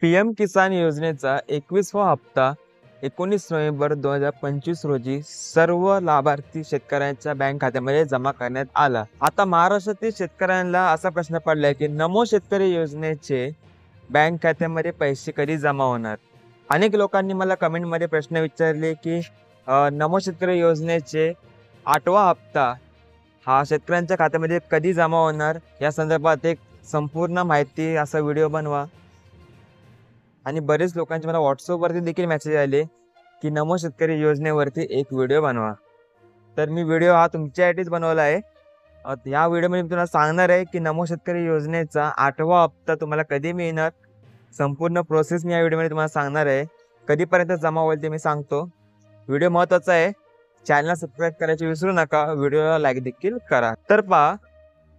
PM किसान योजनेचा 21वा हप्ता 19 November 2025 रोजी सर्व लाभार्थी शेतकऱ्यांच्या बँक खात्यामध्ये जमा करण्यात आला। आता महाराष्ट्रातील शेतकऱ्यांना असा प्रश्न पडलाय की नमो शेतकरी योजनेचे बँक खात्यामध्ये पैसे कधी जमा होणार। अनेक लोकांनी मला कमेंटमध्ये प्रश्न विचारले की नमो शेतकरी योजनेचे 8वा हप्ता हा शेतकऱ्यांच्या खात्यामध्ये कधी जमा होणार, या संदर्भात एक संपूर्ण माहिती असा व्हिडिओ बनवा। आणि बरेच लोकांचे मला व्हॉट्सअपवरती देखील मेसेज आले की नमो शेतकरी योजनेवरती एक व्हिडिओ बनवा। तर मी व्हिडिओ हा तुमच्यासाठीच बनवला आहे। या व्हिडिओमध्ये मी तुम्हाला सांगणार आहे की नमो शेतकरी योजनेचा 8वा हप्ता तुम्हाला कधी मिळणार। संपूर्ण प्रोसेस मी या व्हिडिओमध्ये तुम्हाला सांगणार आहे। कधीपर्यंत जमा होईल ते मी सांगतो। व्हिडिओ महत्त्वाचा आहे, चॅनलला सबस्क्राईब करायचे विसरू नका, व्हिडिओला लाईक देखील करा। तर पहा,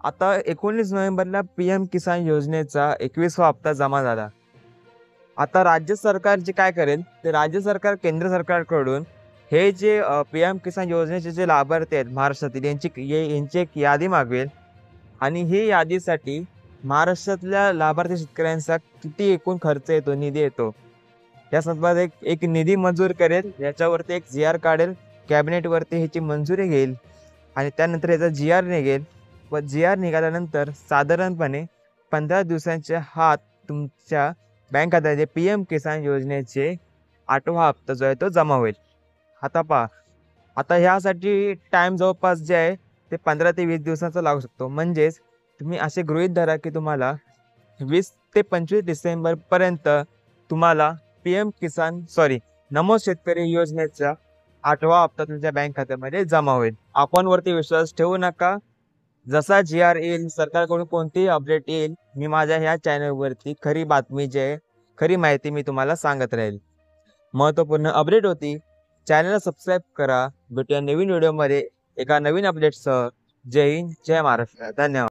आता 19 नोव्हेंबरला पीएम किसान योजनेचा 21वा हप्ता जमा झाला। आता राज्य सरकार जे काय करेल ते राज्य सरकार केंद्र सरकारकडून हे जे पीएम किसान योजनेचे जे लाभार्थी आहेत महाराष्ट्रातील यांची एक यादी मागवेल आणि ही यादीसाठी महाराष्ट्रातल्या लाभार्थी शेतकऱ्यांचा किती एकूण खर्च येतो, निधी येतो, या संदर्भात एक निधी मंजूर करेल। याच्यावरती एक GR काढेल, कॅबिनेटवरती ह्याची मंजुरी घेईल आणि त्यानंतर याचा GR निघेल व GR निघाल्यानंतर साधारणपणे 15 दिवसांच्या आत तुमच्या बँक खात्यामध्ये पीएम किसान योजनेचे 8वा हप्ता जो आहे तो जमा होईल। आता पहा, आता ह्यासाठी टाईम जवळपास जे आहे ते 15 ते 20 दिवसांचा लागू शकतो। म्हणजेच तुम्ही असे गृहीत धरा की तुम्हाला 20 ते 25 डिसेंबरपर्यंत तुम्हाला नमो शेतकरी योजनेचा 8वा हप्ता तुमच्या बँक खात्यामध्ये जमा होईल। आपण वरती विश्वास ठेवू नका। जसा GR येईल, सरकारकडून कोणतीही अपडेट येईल, मी माझ्या ह्या चॅनलवरती खरी बातमी जी आहे, खरी माहिती मी तुम्हाला सांगत राहील। महत्त्वपूर्ण अपडेट होती, चॅनलला सबस्क्राईब करा। भेटूया नवीन व्हिडिओमध्ये एका नवीन अपडेटसह। जय हिंद, जय महाराष्ट्र, धन्यवाद।